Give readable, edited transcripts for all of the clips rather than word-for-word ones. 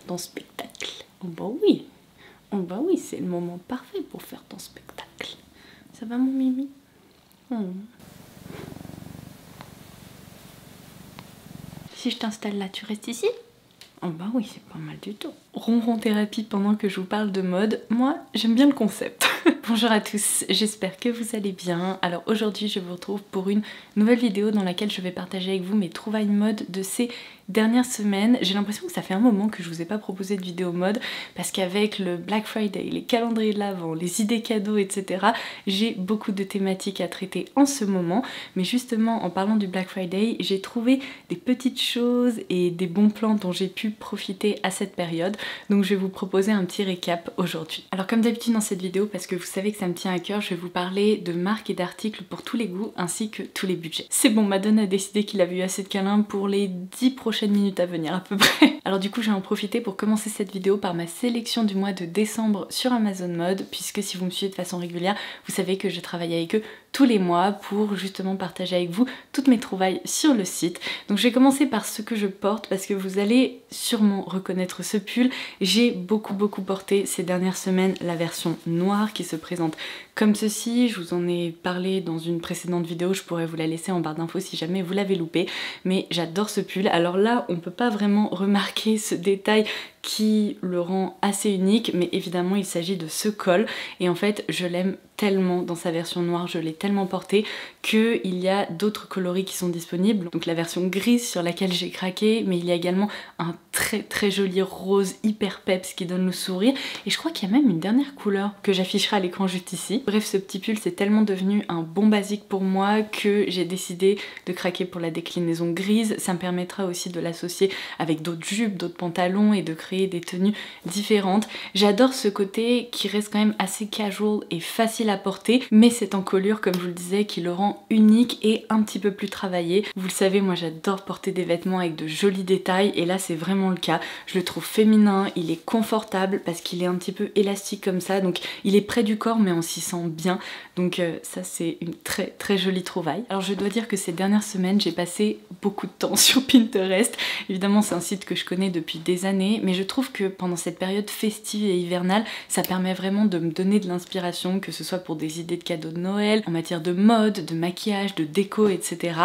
ton spectacle. Oh bah oui, oh bah oui, c'est le moment parfait pour faire ton spectacle. Ça va mon Mimi? Si je t'installe là, tu restes ici? Oh bah oui, c'est pas mal du tout. Ronron thérapie pendant que je vous parle de mode, moi j'aime bien le concept. Bonjour à tous, j'espère que vous allez bien. Alors aujourd'hui je vous retrouve pour une nouvelle vidéo dans laquelle je vais partager avec vous mes trouvailles mode de ces dernières semaines. J'ai l'impression que ça fait un moment que je vous ai pas proposé de vidéo mode parce qu'avec le Black Friday, les calendriers de l'Avent, les idées cadeaux, etc. j'ai beaucoup de thématiques à traiter en ce moment. Mais justement en parlant du Black Friday, j'ai trouvé des petites choses et des bons plans dont j'ai pu profiter à cette période. Donc je vais vous proposer un petit récap aujourd'hui. Alors comme d'habitude dans cette vidéo, parce que vous savez que ça me tient à cœur, je vais vous parler de marques et d'articles pour tous les goûts ainsi que tous les budgets. C'est bon, Madone a décidé qu'il avait eu assez de câlins pour les 10 prochaines minutes à venir à peu près. Alors du coup je vais en profiter pour commencer cette vidéo par ma sélection du mois de décembre sur Amazon Mode, puisque si vous me suivez de façon régulière, vous savez que je travaille avec eux tous les mois pour justement partager avec vous toutes mes trouvailles sur le site. Donc je vais commencer par ce que je porte parce que vous allez sûrement reconnaître ce pull. J'ai beaucoup porté ces dernières semaines la version noire qui se présente comme ceci. Je vous en ai parlé dans une précédente vidéo, je pourrais vous la laisser en barre d'infos si jamais vous l'avez loupé, mais j'adore ce pull. Alors là on peut pas vraiment remarquer ce détail qui le rend assez unique, mais évidemment il s'agit de ce col et en fait je l'aime tellement dans sa version noire, je l'ai tellement porté qu'il y a d'autres coloris qui sont disponibles. Donc la version grise sur laquelle j'ai craqué, mais il y a également un très joli rose hyper peps qui donne le sourire et je crois qu'il y a même une dernière couleur que j'afficherai à l'écran juste ici. Bref, ce petit pull c'est tellement devenu un bon basique pour moi que j'ai décidé de craquer pour la déclinaison grise. Ça me permettra aussi de l'associer avec d'autres jupes, d'autres pantalons et de créer des tenues différentes. J'adore ce côté qui reste quand même assez casual et facile à porter, mais cette encolure comme je vous le disais qui le rend unique et un petit peu plus travaillé. Vous le savez, moi j'adore porter des vêtements avec de jolis détails et là c'est vraiment le cas. Je le trouve féminin, il est confortable parce qu'il est un petit peu élastique comme ça, donc il est près du corps mais on s'y sent bien, donc ça c'est une très jolie trouvaille. Alors je dois dire que ces dernières semaines j'ai passé beaucoup de temps sur Pinterest. Évidemment c'est un site que je connais depuis des années, mais je trouve que pendant cette période festive et hivernale ça permet vraiment de me donner de l'inspiration, que ce soit pour des idées de cadeaux de Noël, en matière de mode, de maquillage, de déco, etc.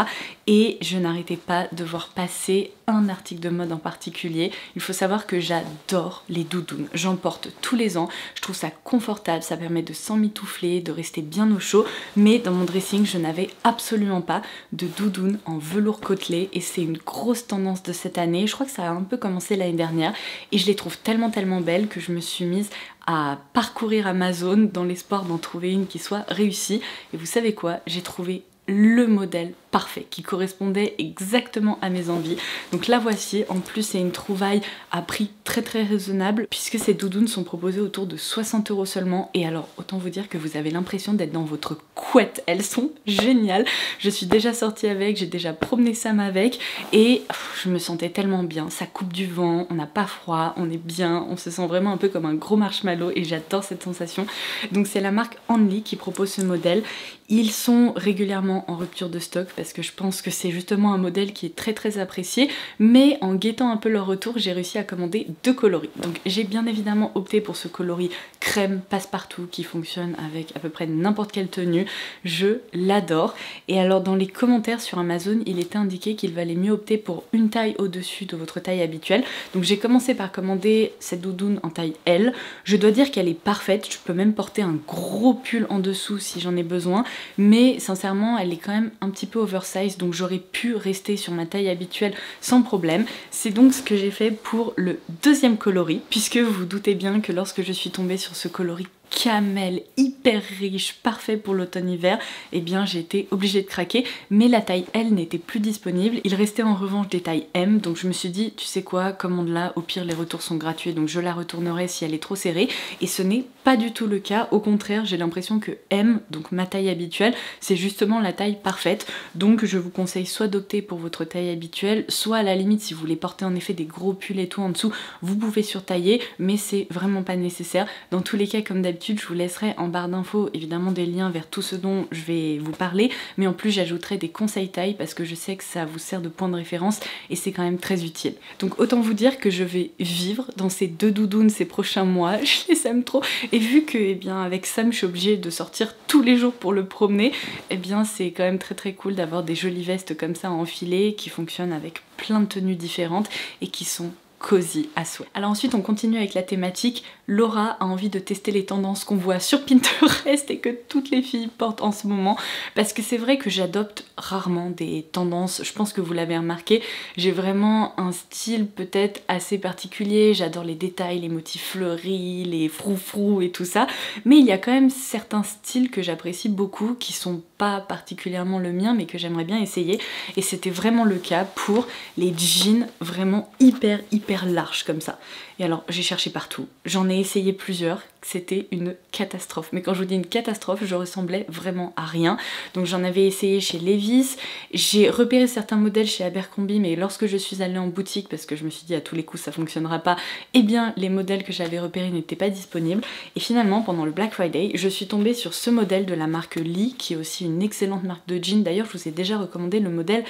Et je n'arrêtais pas de voir passer un article de mode en particulier. Il faut savoir que j'adore les doudounes, j'en porte tous les ans, je trouve ça confortable, ça permet de s'emmitoufler, de rester bien au chaud, mais dans mon dressing je n'avais absolument pas de doudoune en velours côtelé et c'est une grosse tendance de cette année. Je crois que ça a un peu commencé l'année dernière et je les trouve tellement belles que je me suis mise à parcourir Amazon dans l'espoir d'en trouver une qui soit réussie. Et vous savez quoi, j'ai trouvé le modèle parfait qui correspondait exactement à mes envies. Donc la voici, en plus c'est une trouvaille à prix très raisonnable puisque ces doudounes sont proposées autour de 60 € seulement et alors autant vous dire que vous avez l'impression d'être dans votre couette, elles sont géniales. Je suis déjà sortie avec, j'ai déjà promené Sam avec et je me sentais tellement bien, ça coupe du vent, on n'a pas froid, on est bien, on se sent vraiment un peu comme un gros marshmallow et j'adore cette sensation. Donc c'est la marque Only qui propose ce modèle. Ils sont régulièrement en rupture de stock parce que je pense que c'est justement un modèle qui est très apprécié, mais en guettant un peu leur retour, j'ai réussi à commander 2 coloris. Donc j'ai bien évidemment opté pour ce coloris crème passe-partout qui fonctionne avec à peu près n'importe quelle tenue. Je l'adore. Et alors dans les commentaires sur Amazon, il était indiqué qu'il valait mieux opter pour une taille au-dessus de votre taille habituelle. Donc j'ai commencé par commander cette doudoune en taille L. Je dois dire qu'elle est parfaite, je peux même porter un gros pull en dessous si j'en ai besoin, mais sincèrement elle est quand même un petit peu oversize, donc j'aurais pu rester sur ma taille habituelle sans problème. C'est donc ce que j'ai fait pour le deuxième coloris, puisque vous vous doutez bien que lorsque je suis tombée sur ce coloris camel hyper riche, parfait pour l'automne-hiver, et bien j'ai été obligée de craquer, mais la taille L n'était plus disponible. Il restait en revanche des tailles M, donc je me suis dit tu sais quoi, commande-la, au pire les retours sont gratuits, donc je la retournerai si elle est trop serrée, et ce n'est pas du tout le cas. Au contraire, j'ai l'impression que M, donc ma taille habituelle, c'est justement la taille parfaite, donc je vous conseille soit d'opter pour votre taille habituelle, soit à la limite si vous voulez porter en effet des gros pulls et tout en dessous, vous pouvez surtailler, mais c'est vraiment pas nécessaire. Dans tous les cas, comme d'habitude, d'habitude je vous laisserai en barre d'infos évidemment des liens vers tout ce dont je vais vous parler, mais en plus j'ajouterai des conseils taille parce que je sais que ça vous sert de point de référence et c'est quand même très utile. Donc autant vous dire que je vais vivre dans ces deux doudounes ces prochains mois, je les aime trop, et vu que eh bien, avec Sam je suis obligée de sortir tous les jours pour le promener, eh bien c'est quand même très cool d'avoir des jolies vestes comme ça à enfiler qui fonctionnent avec plein de tenues différentes et qui sont cosy à souhait. Alors ensuite on continue avec la thématique. Laura a envie de tester les tendances qu'on voit sur Pinterest et que toutes les filles portent en ce moment, parce que c'est vrai que j'adopte rarement des tendances, je pense que vous l'avez remarqué, j'ai vraiment un style peut-être assez particulier, j'adore les détails, les motifs fleuris, les froufrous et tout ça, mais il y a quand même certains styles que j'apprécie beaucoup qui sont pas particulièrement le mien mais que j'aimerais bien essayer, et c'était vraiment le cas pour les jeans vraiment hyper larges comme ça. Et alors j'ai cherché partout, j'en ai essayé plusieurs, c'était une catastrophe. Mais quand je vous dis une catastrophe, je ressemblais vraiment à rien. Donc j'en avais essayé chez Levi's, j'ai repéré certains modèles chez Abercrombie, mais lorsque je suis allée en boutique, parce que je me suis dit à tous les coups ça fonctionnera pas, eh bien les modèles que j'avais repérés n'étaient pas disponibles. Et finalement pendant le Black Friday, je suis tombée sur ce modèle de la marque Lee, qui est aussi une excellente marque de jeans. D'ailleurs je vous ai déjà recommandé le modèle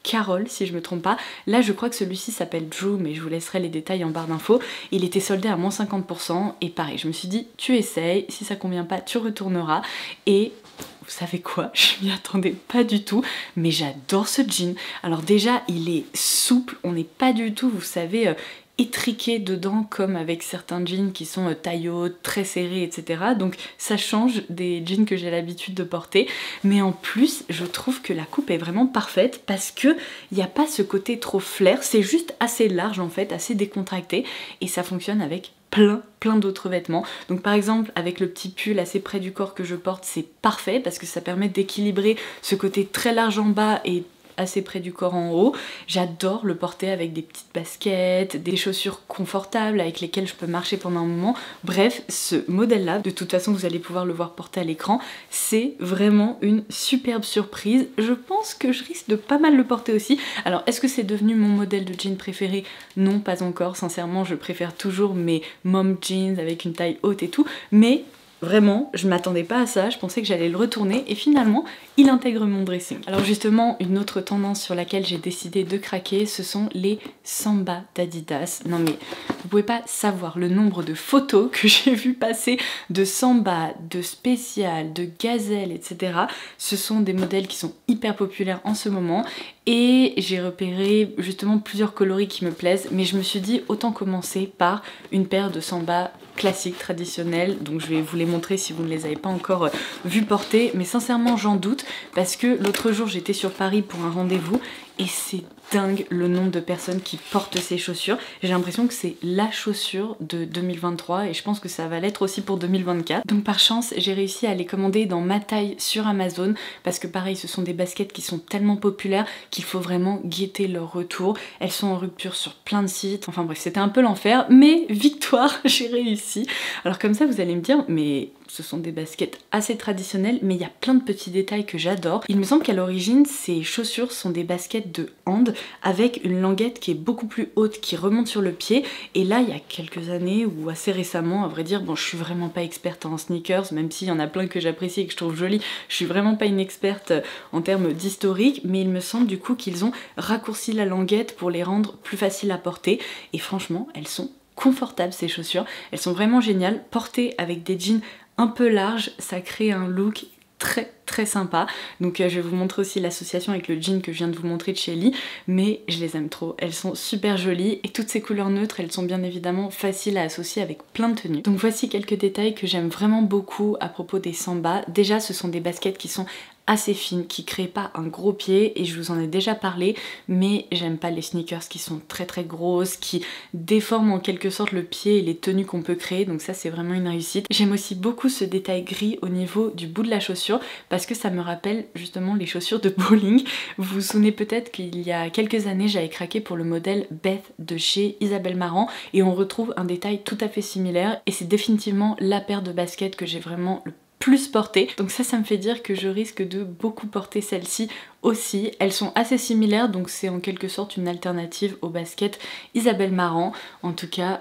Carole si je me trompe pas. Là je crois que celui-ci s'appelle Drew, mais je vous laisserai les détails en barre d'infos. Il était soldé à moins 50% et pareil, je me suis dit tu essayes, si ça convient pas tu retourneras. Et vous savez quoi, je m'y attendais pas du tout, mais j'adore ce jean. Alors déjà il est souple, on n'est pas du tout, vous savez, étriqué dedans comme avec certains jeans qui sont taille haute, très serrés, etc. Donc ça change des jeans que j'ai l'habitude de porter. Mais en plus, je trouve que la coupe est vraiment parfaite parce que il n'y a pas ce côté trop flair, c'est juste assez large en fait, assez décontracté, et ça fonctionne avec plein d'autres vêtements. Donc par exemple avec le petit pull assez près du corps que je porte, c'est parfait parce que ça permet d'équilibrer ce côté très large en bas et assez près du corps en haut. J'adore le porter avec des petites baskets, des chaussures confortables avec lesquelles je peux marcher pendant un moment. Bref, ce modèle-là, de toute façon vous allez pouvoir le voir porter à l'écran, c'est vraiment une superbe surprise. Je pense que je risque de pas mal le porter aussi. Alors est-ce que c'est devenu mon modèle de jean préféré? Non, pas encore. Sincèrement, je préfère toujours mes mom jeans avec une taille haute et tout, mais vraiment, je m'attendais pas à ça, je pensais que j'allais le retourner et finalement, il intègre mon dressing. Alors justement, une autre tendance sur laquelle j'ai décidé de craquer, ce sont les Samba d'Adidas. Non mais, vous pouvez pas savoir le nombre de photos que j'ai vu passer de Samba, de Spécial, de Gazelle, etc. Ce sont des modèles qui sont hyper populaires en ce moment et j'ai repéré justement plusieurs coloris qui me plaisent, mais je me suis dit autant commencer par une paire de Samba classiques, traditionnels, donc je vais vous les montrer si vous ne les avez pas encore vus porter, mais sincèrement j'en doute parce que l'autre jour j'étais sur Paris pour un rendez-vous et c'est dingue le nombre de personnes qui portent ces chaussures. J'ai l'impression que c'est la chaussure de 2023 et je pense que ça va l'être aussi pour 2024. Donc par chance j'ai réussi à les commander dans ma taille sur Amazon parce que pareil ce sont des baskets qui sont tellement populaires qu'il faut vraiment guetter leur retour. Elles sont en rupture sur plein de sites, enfin bref c'était un peu l'enfer, mais victoire, j'ai réussi. Alors comme ça vous allez me dire mais ce sont des baskets assez traditionnelles mais il y a plein de petits détails que j'adore. Il me semble qu'à l'origine ces chaussures sont des baskets de hand avec une languette qui est beaucoup plus haute qui remonte sur le pied, et là il y a quelques années ou assez récemment à vrai dire, bon je suis vraiment pas experte en sneakers même s'il y en a plein que j'apprécie et que je trouve jolis, je suis vraiment pas une experte en termes d'historique, mais il me semble du coup qu'ils ont raccourci la languette pour les rendre plus faciles à porter et franchement elles sont confortables ces chaussures, elles sont vraiment géniales, portées avec des jeans un peu larges, ça crée un look très sympa. Donc je vais vous montrer aussi l'association avec le jean que je viens de vous montrer de chez Lee, mais je les aime trop, elles sont super jolies et toutes ces couleurs neutres elles sont bien évidemment faciles à associer avec plein de tenues. Donc voici quelques détails que j'aime vraiment beaucoup à propos des Samba. Déjà ce sont des baskets qui sont assez fines, qui créent pas un gros pied et je vous en ai déjà parlé, mais j'aime pas les sneakers qui sont très grosses, qui déforment en quelque sorte le pied et les tenues qu'on peut créer, donc ça c'est vraiment une réussite. J'aime aussi beaucoup ce détail gris au niveau du bout de la chaussure parce que ça me rappelle justement les chaussures de bowling. Vous vous souvenez peut-être qu'il y a quelques années j'avais craqué pour le modèle Beth de chez Isabelle Marant et on retrouve un détail tout à fait similaire et c'est définitivement la paire de baskets que j'ai vraiment le plus portée. Donc ça me fait dire que je risque de beaucoup porter celle-ci aussi. Elles sont assez similaires donc c'est en quelque sorte une alternative aux baskets Isabelle Marant. En tout cas,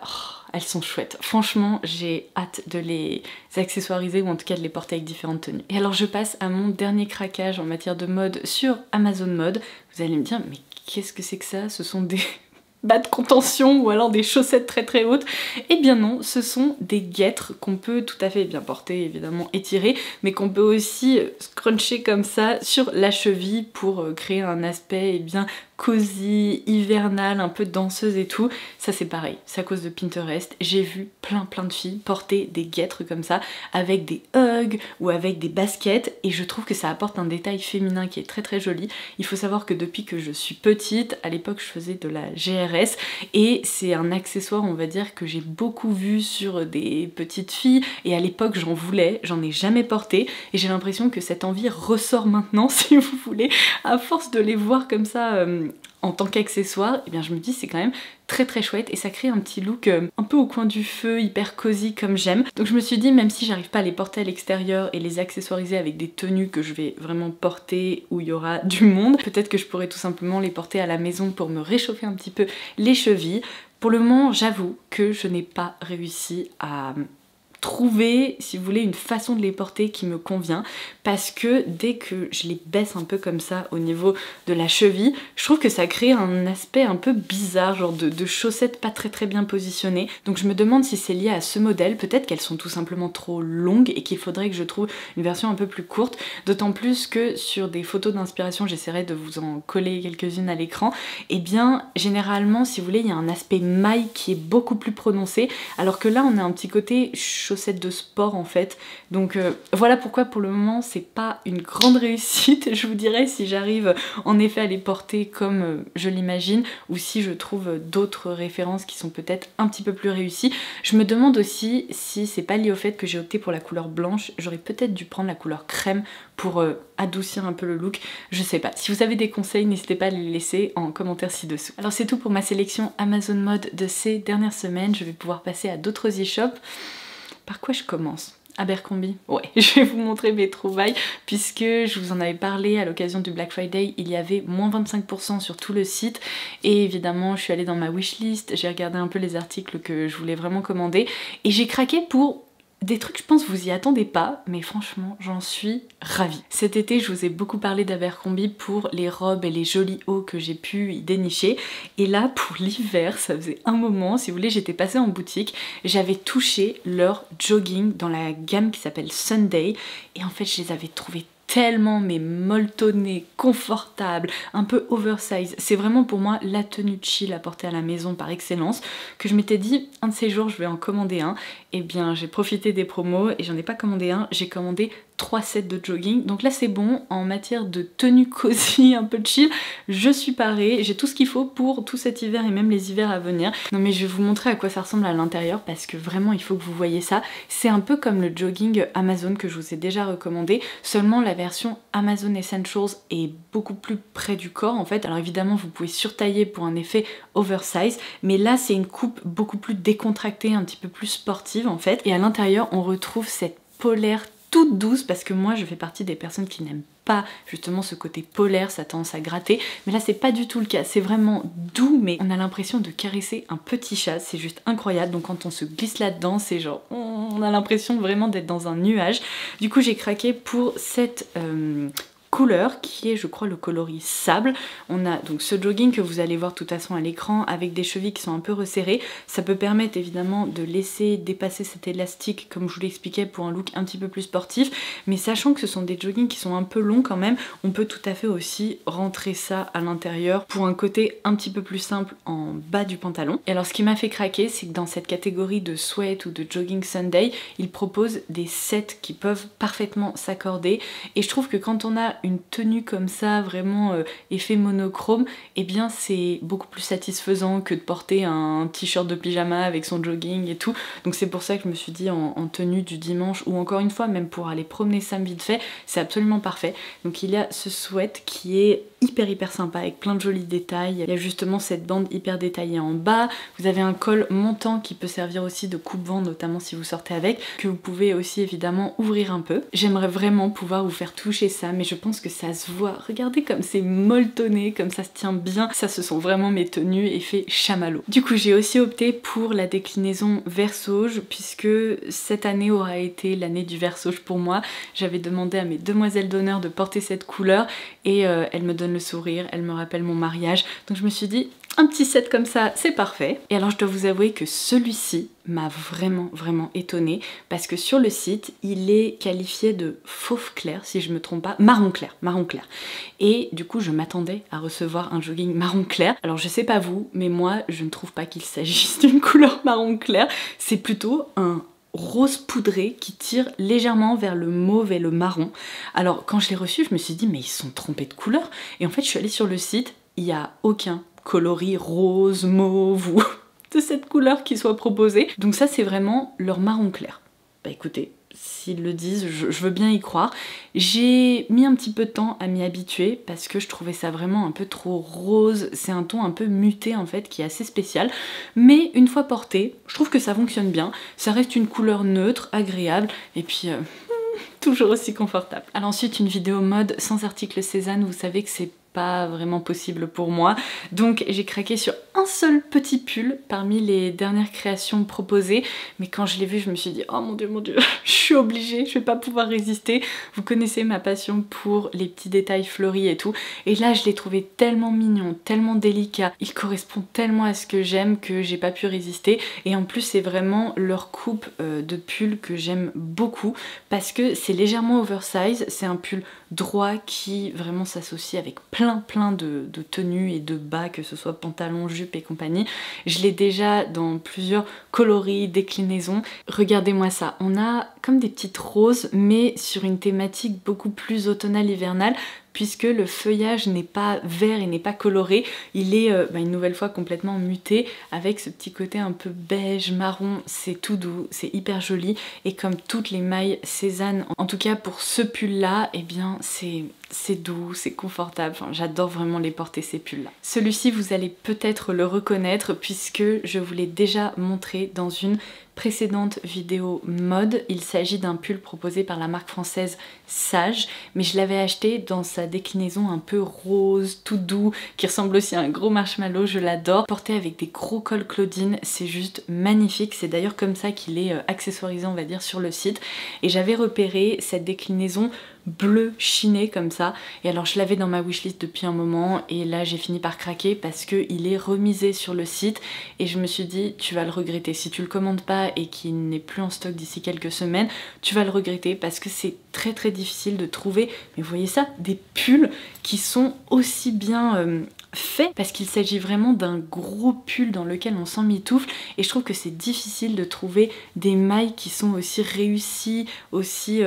elles sont chouettes. Franchement, j'ai hâte de les accessoiriser ou en tout cas de les porter avec différentes tenues. Et alors je passe à mon dernier craquage en matière de mode sur Amazon Mode. Vous allez me dire, mais qu'est-ce que c'est que ça? Ce sont des bas de contention ou alors des chaussettes très très hautes. Eh bien non, ce sont des guêtres qu'on peut tout à fait bien porter, évidemment étirer, mais qu'on peut aussi scruncher comme ça sur la cheville pour créer un aspect eh bien cosy, hivernal, un peu danseuse et tout. Ça c'est pareil, c'est à cause de Pinterest. J'ai vu plein de filles porter des guêtres comme ça avec des hugs ou avec des baskets et je trouve que ça apporte un détail féminin qui est très très joli. Il faut savoir que depuis que je suis petite, à l'époque je faisais de la GRS et c'est un accessoire on va dire que j'ai beaucoup vu sur des petites filles et à l'époque j'en voulais, j'en ai jamais porté et j'ai l'impression que cette envie ressort maintenant si vous voulez, à force de les voir comme ça en tant qu'accessoire, eh bien je me dis c'est quand même très très chouette et ça crée un petit look un peu au coin du feu, hyper cosy comme j'aime. Donc je me suis dit même si j'arrive pas à les porter à l'extérieur et les accessoiriser avec des tenues que je vais vraiment porter où il y aura du monde, peut-être que je pourrais tout simplement les porter à la maison pour me réchauffer un petit peu les chevilles. Pour le moment, j'avoue que je n'ai pas réussi à trouver, si vous voulez, une façon de les porter qui me convient parce que dès que je les baisse un peu comme ça au niveau de la cheville, je trouve que ça crée un aspect un peu bizarre, genre de chaussettes pas très bien positionnées. Donc je me demande si c'est lié à ce modèle, peut-être qu'elles sont tout simplement trop longues et qu'il faudrait que je trouve une version un peu plus courte, d'autant plus que sur des photos d'inspiration, j'essaierai de vous en coller quelques-unes à l'écran, et bien généralement si vous voulez il y a un aspect maille qui est beaucoup plus prononcé, alors que là on a un petit côté chaussettes de sport en fait. Donc voilà pourquoi pour le moment c'est pas une grande réussite. Je vous dirai si j'arrive en effet à les porter comme je l'imagine ou si je trouve d'autres références qui sont peut-être un petit peu plus réussies. Je me demande aussi si c'est pas lié au fait que j'ai opté pour la couleur blanche. J'aurais peut-être dû prendre la couleur crème pour adoucir un peu le look. Je sais pas. Si vous avez des conseils, n'hésitez pas à les laisser en commentaire ci-dessous. Alors c'est tout pour ma sélection Amazon Mode de ces dernières semaines. Je vais pouvoir passer à d'autres e-shops. Par quoi je commence? Abercrombie. Ouais, je vais vous montrer mes trouvailles puisque je vous en avais parlé à l'occasion du Black Friday, il y avait moins 25% sur tout le site et évidemment je suis allée dans ma wishlist, j'ai regardé un peu les articles que je voulais vraiment commander et j'ai craqué pour des trucs, je pense que vous y attendez pas, mais franchement, j'en suis ravie. Cet été, je vous ai beaucoup parlé d'Abercrombie pour les robes et les jolis hauts que j'ai pu y dénicher. Et là, pour l'hiver, ça faisait un moment, si vous voulez, j'étais passée en boutique, j'avais touché leur jogging dans la gamme qui s'appelle Sunday. Et en fait, je les avais trouvés tellement mais molletonné, confortable, un peu oversize. C'est vraiment pour moi la tenue chill à porter à la maison par excellence que je m'étais dit un de ces jours je vais en commander un. Et bien j'ai profité des promos et j'en ai pas commandé un, j'ai commandé 3 sets de jogging. Donc là c'est bon, en matière de tenue cosy, un peu chill, je suis parée, j'ai tout ce qu'il faut pour tout cet hiver et même les hivers à venir. Non mais je vais vous montrer à quoi ça ressemble à l'intérieur parce que vraiment il faut que vous voyez ça. C'est un peu comme le jogging Amazon que je vous ai déjà recommandé, seulement la version Amazon Essentials est beaucoup plus près du corps en fait. Alors évidemment vous pouvez surtailler pour un effet oversize, mais là c'est une coupe beaucoup plus décontractée, un petit peu plus sportive en fait. Et à l'intérieur on retrouve cette polaire toute douce parce que moi je fais partie des personnes qui n'aiment pas justement ce côté polaire, ça a tendance à gratter, mais là c'est pas du tout le cas, c'est vraiment doux mais on a l'impression de caresser un petit chat, c'est juste incroyable. Donc quand on se glisse là-dedans c'est genre on a l'impression vraiment d'être dans un nuage. Du coup j'ai craqué pour cette couleur qui est je crois le coloris sable. On a donc ce jogging que vous allez voir de toute façon à l'écran avec des chevilles qui sont un peu resserrées. Ça peut permettre évidemment de laisser dépasser cet élastique comme je vous l'expliquais pour un look un petit peu plus sportif, mais sachant que ce sont des joggings qui sont un peu longs quand même, on peut tout à fait aussi rentrer ça à l'intérieur pour un côté un petit peu plus simple en bas du pantalon. Et alors ce qui m'a fait craquer c'est que dans cette catégorie de sweat ou de jogging Sunday, ils proposent des sets qui peuvent parfaitement s'accorder et je trouve que quand on a une tenue comme ça, vraiment effet monochrome, et eh bien c'est beaucoup plus satisfaisant que de porter un t-shirt de pyjama avec son jogging et tout. Donc c'est pour ça que je me suis dit en tenue du dimanche, ou encore une fois même pour aller promener Sam vite fait, c'est absolument parfait. Donc il y a ce sweat qui est hyper sympa avec plein de jolis détails. Il y a justement cette bande hyper détaillée en bas. Vous avez un col montant qui peut servir aussi de coupe-vent, notamment si vous sortez avec, que vous pouvez aussi évidemment ouvrir un peu. J'aimerais vraiment pouvoir vous faire toucher ça, mais je pense que ça se voit. Regardez comme c'est molletonné, comme ça se tient bien. Ça, ce sont vraiment mes tenues effet chamallow. Du coup, j'ai aussi opté pour la déclinaison versauge, puisque cette année aura été l'année du versauge pour moi. J'avais demandé à mes demoiselles d'honneur de porter cette couleur et elles me donnent le sourire, elles me rappellent mon mariage. Donc je me suis dit, un petit set comme ça, c'est parfait. Et alors je dois vous avouer que celui-ci m'a vraiment étonnée parce que sur le site, il est qualifié de fauve clair, si je me trompe pas, marron clair. Et du coup, je m'attendais à recevoir un jogging marron clair. Alors je sais pas vous, mais moi, je ne trouve pas qu'il s'agisse d'une couleur marron clair. C'est plutôt un rose poudré qui tire légèrement vers le mauve et le marron. Alors quand je l'ai reçu, je me suis dit mais ils se sont trompés de couleur. Et en fait, je suis allée sur le site, il n'y a aucun coloris rose, mauve ou de cette couleur qui soit proposée. Donc ça, c'est vraiment leur marron clair. Bah écoutez, s'ils le disent, je veux bien y croire. J'ai mis un petit peu de temps à m'y habituer parce que je trouvais ça vraiment un peu trop rose. C'est un ton un peu muté en fait qui est assez spécial. Mais une fois porté, je trouve que ça fonctionne bien. Ça reste une couleur neutre, agréable et puis toujours aussi confortable. Alors ensuite, une vidéo mode sans article Cézanne, vous savez que c'est pas vraiment possible pour moi. Donc j'ai craqué sur un seul petit pull parmi les dernières créations proposées. Mais quand je l'ai vu, je me suis dit oh mon dieu, je suis obligée, je vais pas pouvoir résister. Vous connaissez ma passion pour les petits détails fleuris et tout. Et là, je l'ai trouvé tellement mignon, tellement délicat. Il correspond tellement à ce que j'aime que j'ai pas pu résister. Et en plus, c'est vraiment leur coupe de pull que j'aime beaucoup parce que c'est légèrement oversize. C'est un pull droit qui vraiment s'associe avec plein de tenues et de bas, que ce soit pantalon, jupe et compagnie. Je l'ai déjà dans plusieurs coloris, déclinaisons. Regardez-moi ça, on a comme des petites roses mais sur une thématique beaucoup plus automnale hivernale, puisque le feuillage n'est pas vert et n'est pas coloré, il est une nouvelle fois complètement muté avec ce petit côté un peu beige, marron, c'est tout doux, c'est hyper joli et comme toutes les mailles Cézanne, en tout cas pour ce pull là, eh bien c'est doux, c'est confortable, enfin, j'adore vraiment les porter ces pulls là. Celui-ci vous allez peut-être le reconnaître puisque je vous l'ai déjà montré dans une précédente vidéo mode. Il s'agit d'un pull proposé par la marque française Sage, mais je l'avais acheté dans sa déclinaison un peu rose, tout doux, qui ressemble aussi à un gros marshmallow, je l'adore. Porté avec des gros cols Claudine, c'est juste magnifique, c'est d'ailleurs comme ça qu'il est accessoirisé on va dire sur le site. Et j'avais repéré cette déclinaison bleu chiné comme ça, et alors je l'avais dans ma wishlist depuis un moment et là j'ai fini par craquer parce que il est remisé sur le site et je me suis dit tu vas le regretter si tu le commandes pas et qu'il n'est plus en stock d'ici quelques semaines, tu vas le regretter parce que c'est très difficile de trouver, mais vous voyez ça, des pulls qui sont aussi bien fait parce qu'il s'agit vraiment d'un gros pull dans lequel on s'emmitoufle et je trouve que c'est difficile de trouver des mailles qui sont aussi réussies, aussi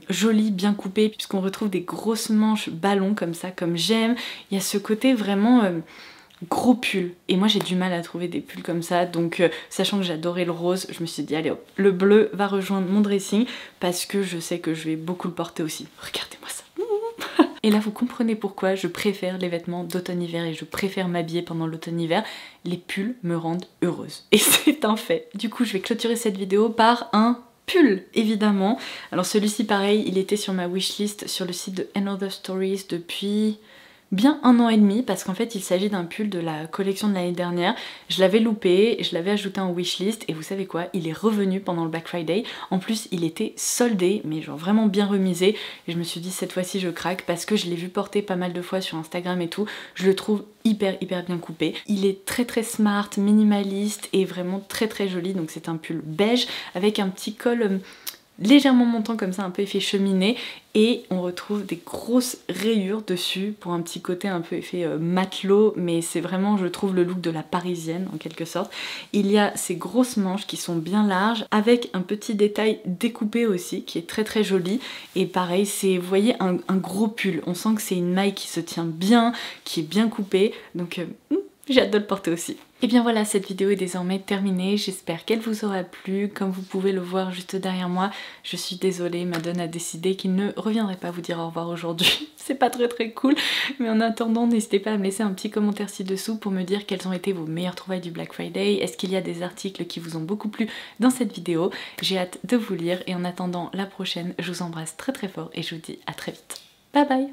jolies, bien coupées, puisqu'on retrouve des grosses manches ballons comme ça, comme j'aime. Il y a ce côté vraiment gros pull et moi j'ai du mal à trouver des pulls comme ça, donc sachant que j'adorais le rose, je me suis dit allez hop, le bleu va rejoindre mon dressing parce que je sais que je vais beaucoup le porter aussi. Regardez-moi ça. Et là vous comprenez pourquoi je préfère les vêtements d'automne-hiver et je préfère m'habiller pendant l'automne-hiver. Les pulls me rendent heureuse. Et c'est un fait. Du coup je vais clôturer cette vidéo par un pull évidemment. Alors celui-ci pareil, il était sur ma wishlist sur le site de Another Stories depuis bien 1 an et demi parce qu'en fait il s'agit d'un pull de la collection de l'année dernière. Je l'avais loupé, je l'avais ajouté en wishlist et vous savez quoi, il est revenu pendant le Black Friday. En plus il était soldé mais genre vraiment bien remisé et je me suis dit cette fois-ci je craque parce que je l'ai vu porter pas mal de fois sur Instagram et tout. Je le trouve hyper bien coupé. Il est très smart, minimaliste et vraiment très joli, donc c'est un pull beige avec un petit col légèrement montant comme ça, un peu effet cheminée, et on retrouve des grosses rayures dessus pour un petit côté un peu effet matelot, mais c'est vraiment je trouve le look de la parisienne en quelque sorte. Il y a ces grosses manches qui sont bien larges avec un petit détail découpé aussi qui est très joli, et pareil c'est vous voyez un gros pull, on sent que c'est une maille qui se tient bien, qui est bien coupée, donc j'ai hâte de le porter aussi. Et bien voilà, cette vidéo est désormais terminée, j'espère qu'elle vous aura plu. Comme vous pouvez le voir juste derrière moi, je suis désolée, Madone a décidé qu'il ne reviendrait pas vous dire au revoir aujourd'hui. C'est pas très cool, mais en attendant, n'hésitez pas à me laisser un petit commentaire ci-dessous pour me dire quelles ont été vos meilleures trouvailles du Black Friday. Est-ce qu'il y a des articles qui vous ont beaucoup plu dans cette vidéo? J'ai hâte de vous lire et en attendant la prochaine, je vous embrasse très fort et je vous dis à très vite. Bye bye!